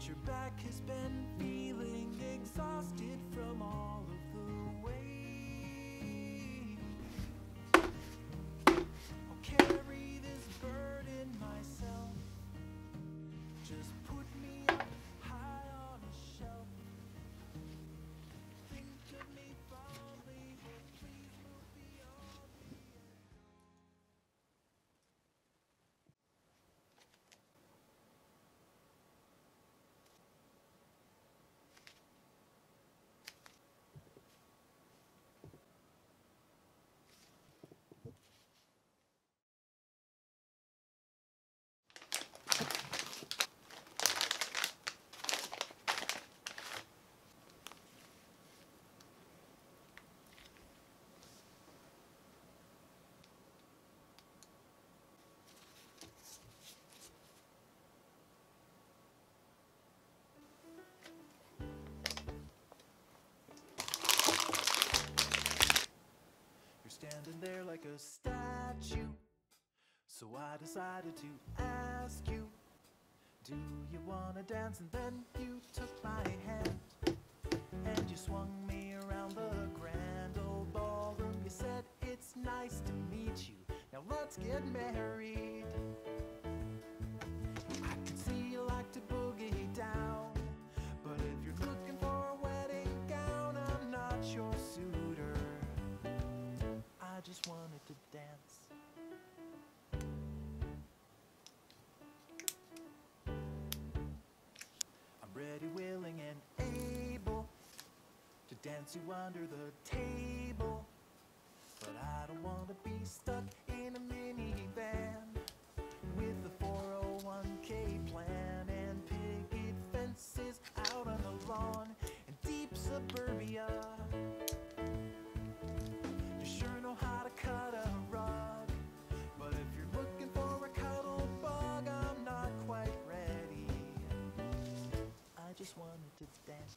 But your back has been feeling exhausted from all of the weight. I'll carry this burden myself. Just put me up high on a shelf. Think of me fondly, but please move beyond me. Standing there like a statue. So I decided to ask you, do you wanna dance? And then you took my hand and you swung me around the grand old ballroom. You said, it's nice to meet you, now let's get married. I can see you like to boogie down, but if you're looking for a wedding gown, I'm not your suitor. I just wanted to dance. I'm ready, willing, and able to dance you under the table, but I don't want to be stuck in a minivan with a 401k plan and picket fences out on the lawn in deep suburbia. You sure know how to cut a rug, but if you're looking for a cuddle bug, I'm not quite ready. I just wanted to dance.